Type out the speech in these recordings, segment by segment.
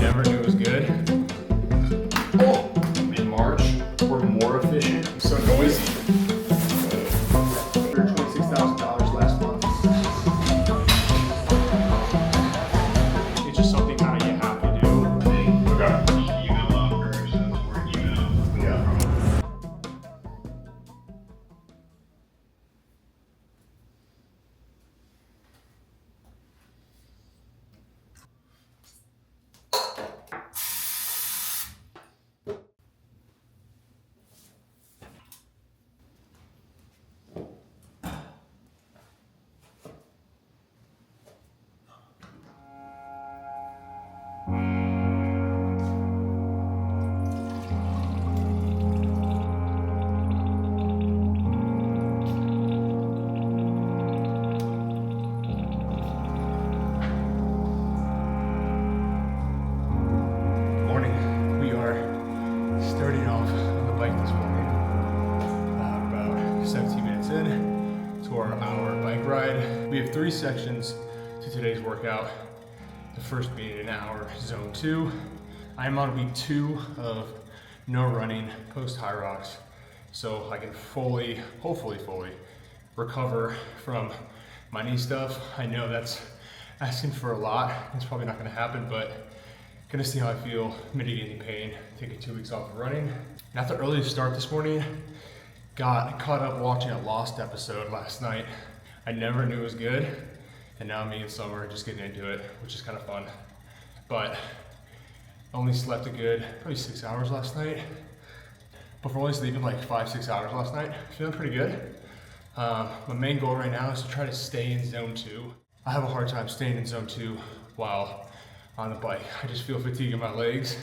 never knew it was good. Oh, in March, we're more efficient. I'm so noisy. $26,000 last month. It's just something kind of you have to do. Okay. Yeah. Starting off on the bike this morning, about 17 minutes in to our hour bike ride. We have 3 sections to today's workout. The first being an hour zone 2. I'm on week 2 of no running post high rocks, so I can hopefully fully recover from my knee stuff. I know that's asking for a lot. It's probably not going to happen, but gonna see how I feel, mitigating pain, taking 2 weeks off of running. And after early start this morning, got caught up watching a Lost episode last night. I never knew it was good, and now me and Summer are just getting into it, which is kind of fun. But only slept a good, probably 6 hours last night. But for only sleeping like 5-6 hours last night, feeling pretty good. My main goal right now is to try to stay in zone 2. I have a hard time staying in zone 2 while on the bike. I just feel fatigue in my legs,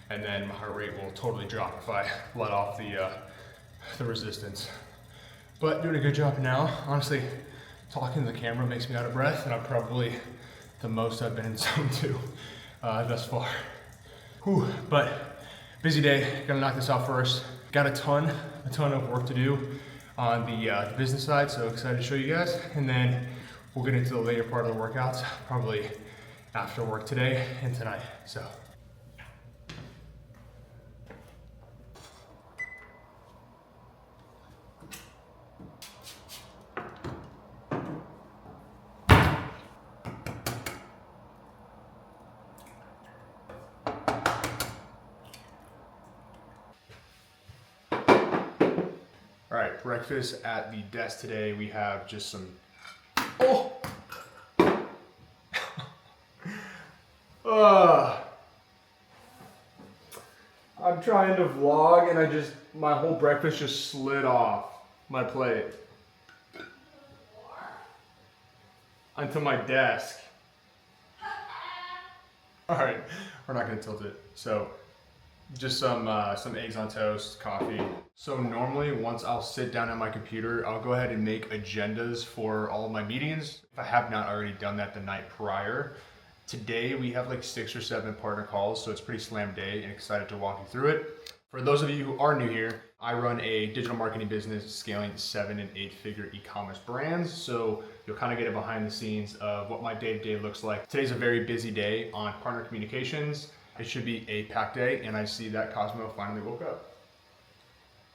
and then my heart rate will totally drop if I let off the resistance. But doing a good job now. Honestly, talking to the camera makes me out of breath, and I'm probably the most I've been in zone 2 thus far. Whew, but busy day, gotta knock this out first. Got a ton of work to do on the business side, so excited to show you guys. And then we'll get into the later part of the workouts, probably after work today and tonight, so. All right, breakfast at the desk today. We have just some, I'm trying to vlog and my whole breakfast just slid off my plate onto my desk. All right, we're not gonna tilt it. So just some eggs on toast, coffee. So normally once I'll sit down at my computer, I'll go ahead and make agendas for all of my meetings. If I have not already done that the night prior. Today we have like 6 or 7 partner calls, so it's pretty slam day, and excited to walk you through it. For those of you who are new here, I run a digital marketing business scaling 7- and 8-figure e-commerce brands. So you'll kind of get a behind the scenes of what my day-to-day looks like. Today's a very busy day on partner communications. It should be a packed day, and I see that Cosmo finally woke up.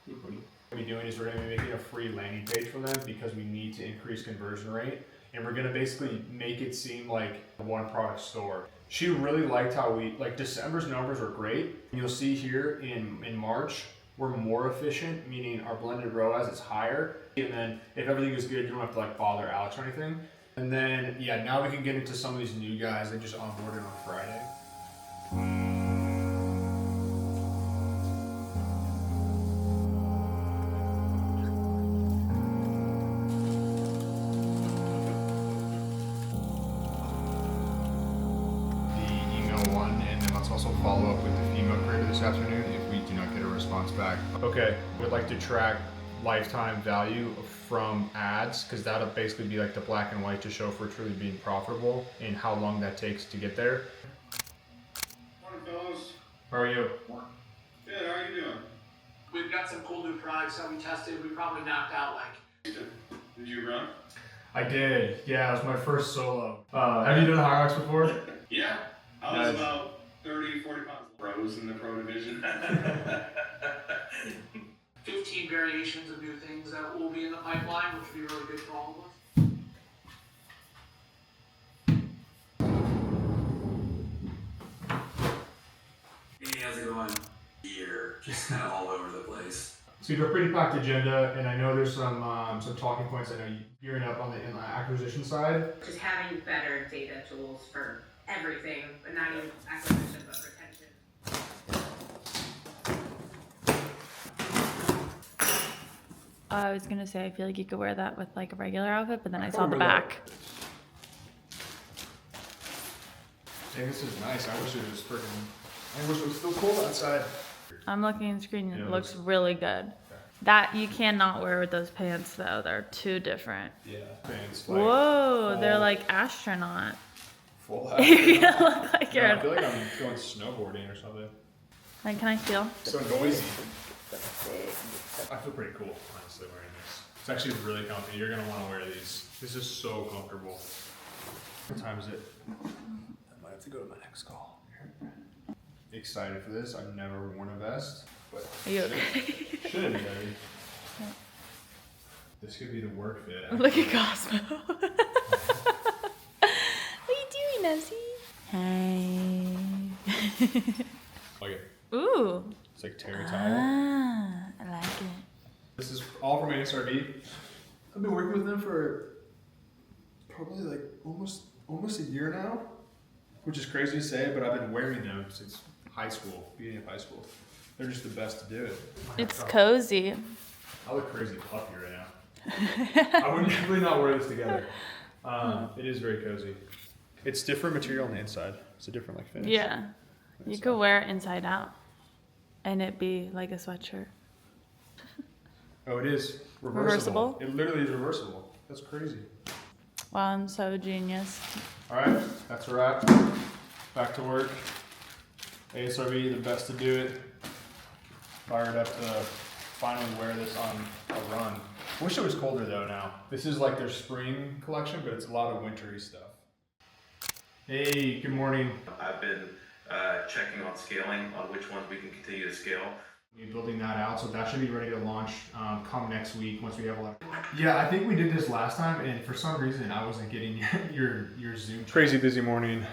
What we're gonna be doing is we're gonna be making a free landing page for them because we need to increase conversion rate. And we're gonna basically make it seem like a one product store. She really liked how December's numbers are great. You'll see here in March, we're more efficient, meaning our blended ROAS is higher. And then if everything is good, you don't have to like bother Alex or anything. And then, yeah, now we can get into some of these new guys that just onboarded on Friday. Also follow up with the female creator this afternoon if we do not get a response back. Okay, we'd like to track lifetime value from ads, because that'll basically be like the black and white to show if we're truly being profitable and how long that takes to get there. Morning, fellas. How are you? Good, how are you doing? We've got some cool new products that we tested. We probably knocked out like. Did you run? I did, yeah, it was my first solo. Have you done high rocks before? Yeah, I was Nice. about 30, 40 pounds. Pros in the pro division. 15 variations of new things that will be in the pipeline, which will be really good for all of us. Hey, how's it going? Here, just kind of all over the place. So you have a pretty packed agenda, and I know there's some talking points. I know you're gearing up on the acquisition side. Just having better data tools for everything, but not even acquisition, but retention. I was gonna say I feel like you could wear that with like a regular outfit, but then I saw the back. Dang, this is nice. I wish it was freaking. I wish it was still cold outside. I'm looking at the screen and Yeah, it it looks looks- really good. That you cannot wear with those pants though. They're too different. Yeah. Pants. Whoa, they're full- like astronaut. full You're gonna look like Yeah, I you're. feel like I'm going snowboarding or something. Like, can I feel? So noisy. I feel pretty cool, honestly, wearing this. It's actually really comfy. You're gonna want to wear these. This is so comfortable. What time is it? I might have to go to my next call. Excited for this. I've never worn a vest, but Are you okay? shouldn't be heavy. This could be the work fit. Look at Cosmo. What are you doing, Nessie? Hey. Like it. Ooh. It's like terry towel. Ah, I like it. This is all from ASRB. I've been working with them for probably like almost a year now, which is crazy to say, but I've been wearing them since high school, beginning of high school. They're just the best to do it. It's cozy. I look crazy puffy right now. I would definitely not wear this together. It is very cozy. It's different material on the inside. It's a different like finish. Yeah. You could wear it inside out and it be like a sweatshirt. Oh, it is Reversible? It literally is reversible. That's crazy. Wow, I'm so genius. All right, that's a wrap. Back to work. ASRB, the best to do it. Fired up to finally wear this on a run. Wish it was colder though now. This is like their spring collection, but it's a lot of wintry stuff. Hey, good morning. I've been checking on scaling on which ones we can continue to scale. We're building that out, so that should be ready to launch come next week once we have a lot. Yeah, I think we did this last time, and for some reason I wasn't getting your Zoom. Crazy busy morning.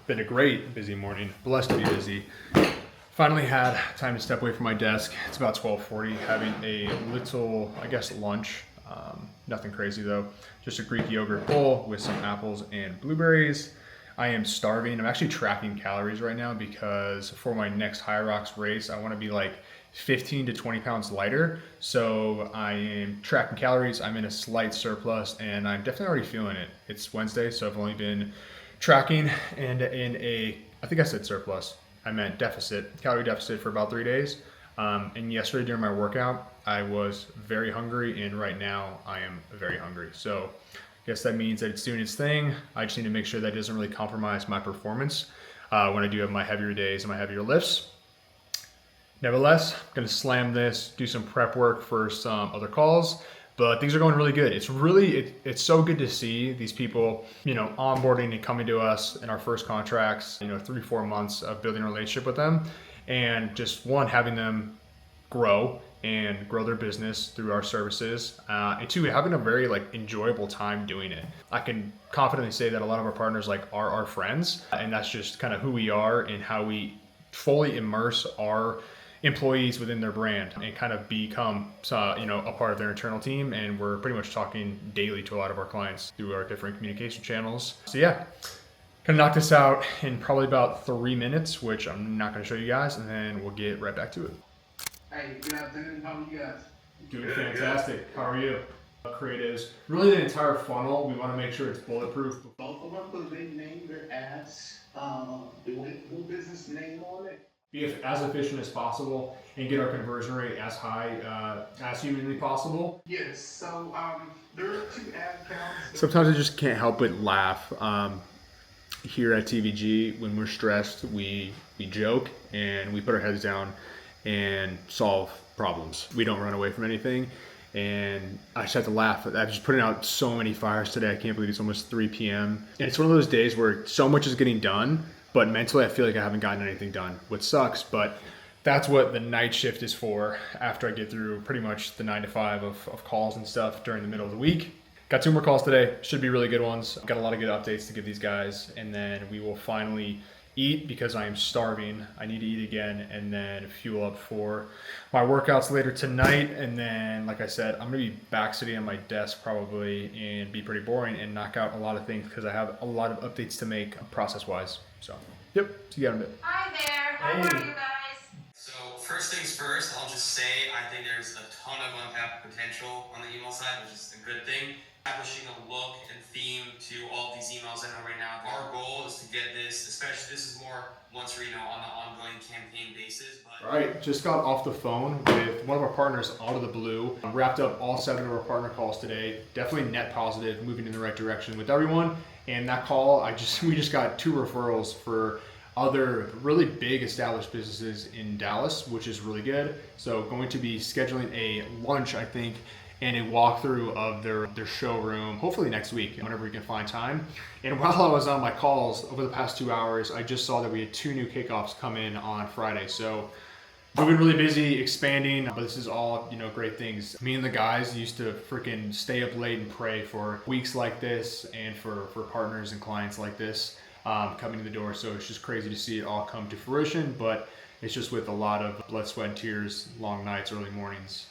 Been a great busy morning. Blessed to be busy. Finally had time to step away from my desk. It's about 12:40. Having a little, I guess, lunch. Nothing crazy though. Just a Greek yogurt bowl with some apples and blueberries. I am starving. I'm actually tracking calories right now because for my next High Rocks race, I want to be like 15 to 20 pounds lighter. So I am tracking calories. I'm in a slight surplus and I'm definitely already feeling it. It's Wednesday, so I've only been tracking and in a, I think I said surplus. I meant deficit, calorie deficit for about 3 days. And yesterday during my workout, I was very hungry and right now I am very hungry. So I guess that means that it's doing its thing. I just need to make sure that it doesn't really compromise my performance when I do have my heavier days and my heavier lifts. Nevertheless, I'm gonna slam this, do some prep work for some other calls, but things are going really good. It's so good to see these people, onboarding and coming to us in our first contracts, 3-4 months of building a relationship with them, and just one, having them grow and grow their business through our services, and two, having a very enjoyable time doing it. I can confidently say that a lot of our partners are our friends, and that's just kind of who we are and how we fully immerse our employees within their brand and kind of become a part of their internal team. And we're pretty much talking daily to a lot of our clients through our different communication channels. So yeah, gonna knock this out in probably about 3 minutes, which I'm not gonna show you guys, and then we'll get right back to it. Hey, good afternoon. How are you guys? Doing fantastic. How are you? Creatives, really the entire funnel, we want to make sure it's bulletproof. Both of them, because they named their ads, the business name on it. Be as efficient as possible and get our conversion rate as high as humanly possible. Yes, so there are 2 ad accounts. Sometimes I just can't help but laugh. Here at TVG, when we're stressed, we joke and we put our heads down and solve problems. We don't run away from anything. And I just have to laugh. I've just putting out so many fires today. I can't believe it's almost 3 p.m. And it's one of those days where so much is getting done, but mentally I feel like I haven't gotten anything done, which sucks, but that's what the night shift is for after I get through pretty much the 9 to 5 of calls and stuff during the middle of the week. Got 2 more calls today, should be really good ones. Got a lot of good updates to give these guys, and then we will finally eat because I am starving. I need to eat again and then fuel up for my workouts later tonight. And then, like I said, I'm gonna be back sitting on my desk probably and be pretty boring and knock out a lot of things because I have a lot of updates to make process-wise. So, yep, see you in a bit. Hi there, how are you guys? So first things first, I'll just say I think there's a ton of untapped potential on the email side, which is a good thing. Establishing a look and theme to all of these emails I know right now. Our goal is to get this, especially this is more once we're on the ongoing campaign basis. But All right, just got off the phone with one of our partners out of the blue. Wrapped up all 7 of our partner calls today. Definitely net positive, moving in the right direction with everyone. And that call, we just got 2 referrals for other really big established businesses in Dallas, which is really good. So going to be scheduling a lunch, I think, and a walkthrough of their showroom, hopefully next week, whenever we can find time. And while I was on my calls over the past 2 hours, I just saw that we had 2 new kickoffs come in on Friday. So we've been really busy expanding, but this is all, great things. Me and the guys used to freaking stay up late and pray for weeks like this and for partners and clients like this coming to the door. So it's just crazy to see it all come to fruition, but it's just with a lot of blood, sweat, and tears, long nights, early mornings.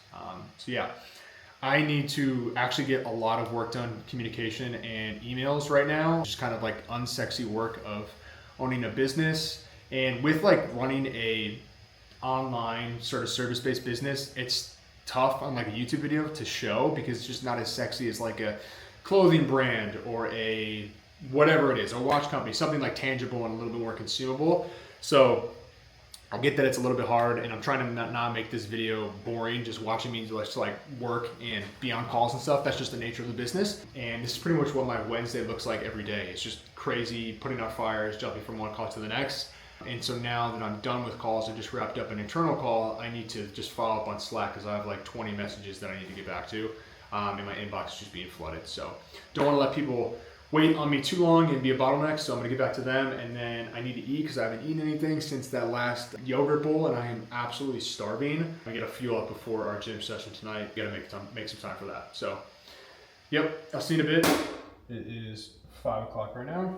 So yeah. I need to actually get a lot of work done, communication and emails right now. Just kind of like unsexy work of owning a business. And with like running a online sort of service-based business, it's tough on like a YouTube video to show because it's just not as sexy as like a clothing brand or a whatever it is, a watch company, something like tangible and a little bit more consumable. So I get that it's a little bit hard, and I'm trying to not make this video boring, just watching me just like work and be on calls and stuff. That's just the nature of the business. And this is pretty much what my Wednesday looks like every day. It's just crazy, putting out fires, jumping from one call to the next. And so now that I'm done with calls, I just wrapped up an internal call, I need to just follow up on Slack because I have like 20 messages that I need to get back to. And my inbox is just being flooded. So don't want to let people wait on me too long and be a bottleneck, so I'm gonna get back to them, and then I need to eat because I haven't eaten anything since that last yogurt bowl, and I am absolutely starving. I gotta fuel up before our gym session tonight. Gotta make some time for that. So, yep, I'll see you in a bit. It is 5 o'clock right now.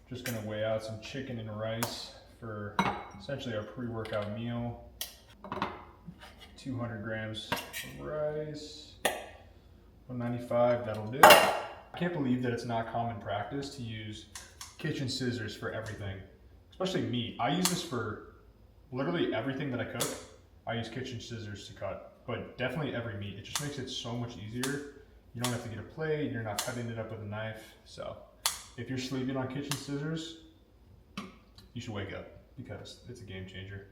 Just gonna weigh out some chicken and rice for essentially our pre-workout meal. 200 grams of rice, 195, that'll do. I can't believe that it's not common practice to use kitchen scissors for everything, especially meat. I use this for literally everything that I cook. I use kitchen scissors to cut, but definitely every meat. It just makes it so much easier. You don't have to get a plate, you're not cutting it up with a knife. So if you're sleeping on kitchen scissors, you should wake up because it's a game changer.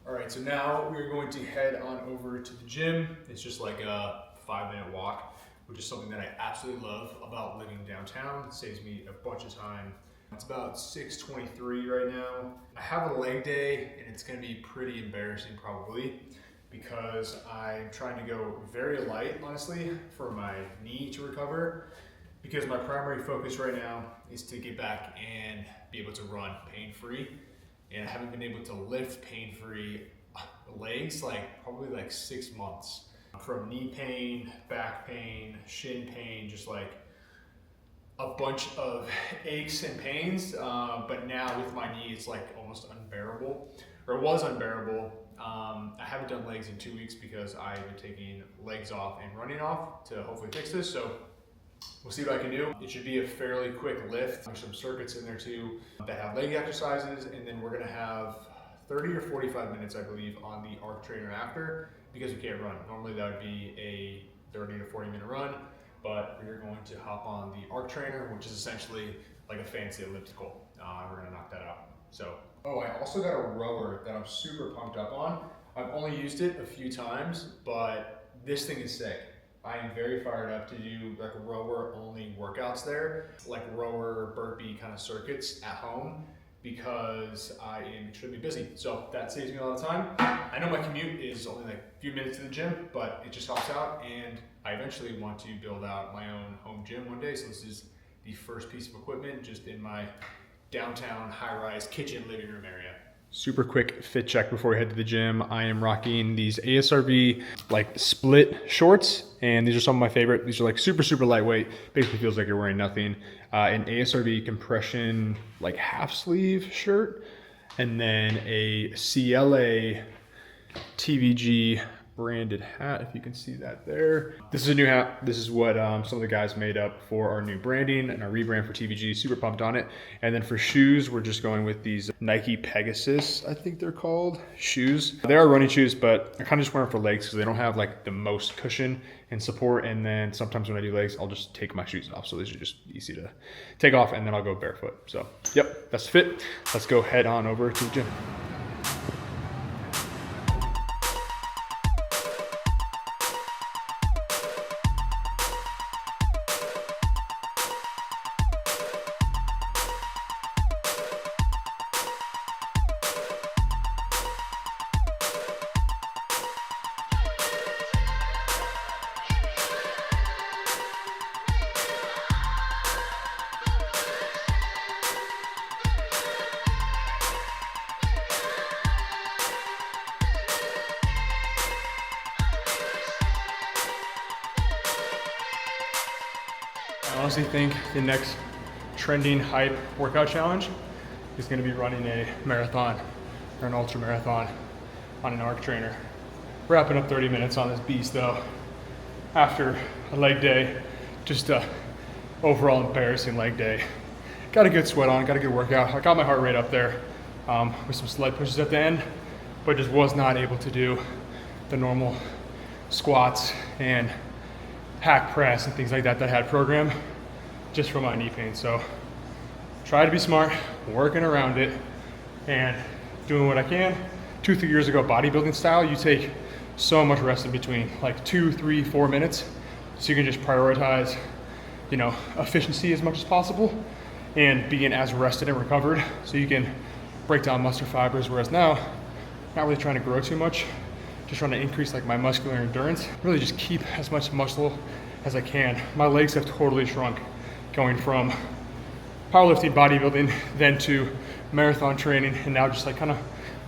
All right, so now we're going to head on over to the gym. It's just like a 5-minute walk, which is something that I absolutely love about living downtown. It saves me a bunch of time. It's about 6:23 right now. I have a leg day and it's gonna be pretty embarrassing probably because I'm trying to go very light, honestly, for my knee to recover, because my primary focus right now is to get back and be able to run pain-free. And I haven't been able to lift pain-free legs probably 6 months. From knee pain, back pain, shin pain, just like a bunch of aches and pains. But now with my knee, it's like almost unbearable, or it was unbearable. I haven't done legs in 2 weeks because I've been taking legs off and running off to hopefully fix this. So we'll see what I can do. It should be a fairly quick lift. There's some circuits in there too that have leg exercises, and then we're gonna have 30 or 45 minutes, I believe, on the arc trainer after, because we can't run. Normally that would be a 30 to 40 minute run, but we're going to hop on the arc trainer, which is essentially like a fancy elliptical. We're gonna knock that out. So, I also got a rower that I'm super pumped up on. I've only used it a few times, but this thing is sick. I am very fired up to do like rower only workouts there, like rower burpee kind of circuits at home, because I am extremely busy. So that saves me a lot of time. I know my commute is only like a few minutes to the gym, but it just helps out, and I eventually want to build out my own home gym one day. So this is the first piece of equipment just in my downtown high-rise kitchen living room area. Super quick fit check before we head to the gym. I am rocking these ASRV like split shorts, and these are some of my favorite. These are like super lightweight. Basically feels like you're wearing nothing. An ASRV compression like half sleeve shirt, and then a CLA TVG branded hat, if you can see that there. This is a new hat. This is what some of the guys made up for our new branding and our rebrand for TVG. Super pumped on it. And then for shoes, we're just going with these Nike Pegasus, I think they're called, shoes. They are running shoes, but I kind of just wear them for legs because they don't have like the most cushion and support. And then sometimes when I do legs, I'll just take my shoes off. So these are just easy to take off, and then I'll go barefoot. So yep, that's fit. Let's go head on over to the gym. I honestly think the next trending hype workout challenge is going to be running a marathon or an ultra marathon on an arc trainer. Wrapping up 30 minutes on this beast though, after a leg day, just a overall embarrassing leg day. Got a good sweat on, got a good workout. I got my heart rate up there with some sled pushes at the end, but just was not able to do the normal squats and hack press and things like that that I had programmed just for my knee pain. So try to be smart, working around it and doing what I can. 2-3 years ago, bodybuilding style, you take so much rest in between, like 2, 3, 4 minutes. So you can just prioritize, you know, efficiency as much as possible and being as rested and recovered so you can break down muscle fibers. Whereas now, not really trying to grow too much, just trying to increase like my muscular endurance, really just keep as much muscle as I can. My legs have totally shrunk going from powerlifting, bodybuilding, then to marathon training, and now just like kind of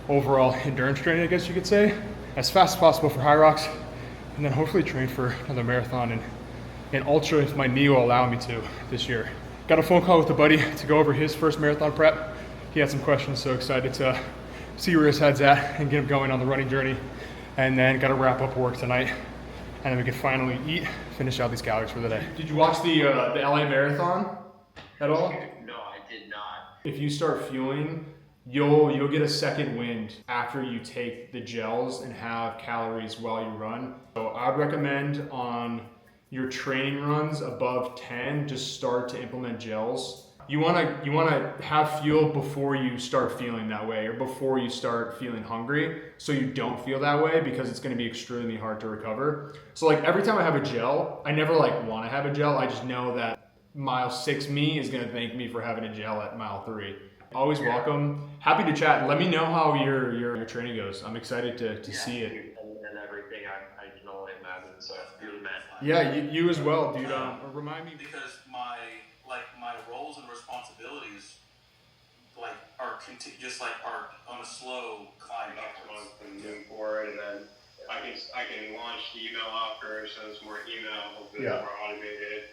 overall endurance training, I guess you could say, as fast as possible for high rocks, and then hopefully train for another marathon and ultra if my knee will allow me to this year. Got a phone call with a buddy to go over his first marathon prep. He had some questions, so excited to see where his head's at and get him going on the running journey. And then got to wrap up work tonight, and then we can finally eat, finish out these calories for the day. Did you watch the LA Marathon at all? No, I did not. If you start fueling, you'll get a second wind after you take the gels and have calories while you run. So I'd recommend on your training runs above 10, just start to implement gels. You wanna have fuel before you start feeling that way, or before you start feeling hungry, so you don't feel that way, because it's gonna be extremely hard to recover. So like every time I have a gel, I never like wanna have a gel, I just know that mile 6 me is gonna thank me for having a gel at mile 3. Always welcome, happy to chat. Let me know how your training goes. I'm excited to see it. And everything, I can only imagine, so you're the man. Yeah, you as well, dude. Remind me. Because my roles and responsibilities are on a slow climb Next upwards. month and move forward, and then I can launch the email offer, so it's more email, hopefully it's more automated,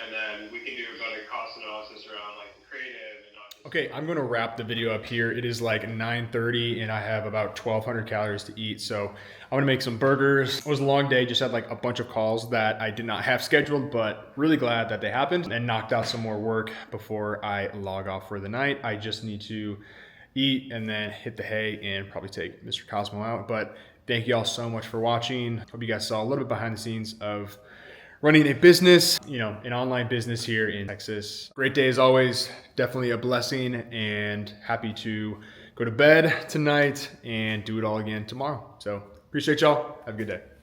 and then we can do a better cost analysis around like the creative and not just. Okay, I'm gonna wrap the video up here. It is like 9:30 and I have about 1,200 calories to eat. So I'm gonna make some burgers. It was a long day, just had like a bunch of calls that I did not have scheduled, but really glad that they happened, and knocked out some more work before I log off for the night. I just need to eat and then hit the hay and probably take Mr. Cosmo out. But thank you all so much for watching. Hope you guys saw a little bit behind the scenes of running a business, an online business here in Texas. Great day as always, definitely a blessing, and happy to go to bed tonight and do it all again tomorrow. So appreciate y'all, have a good day.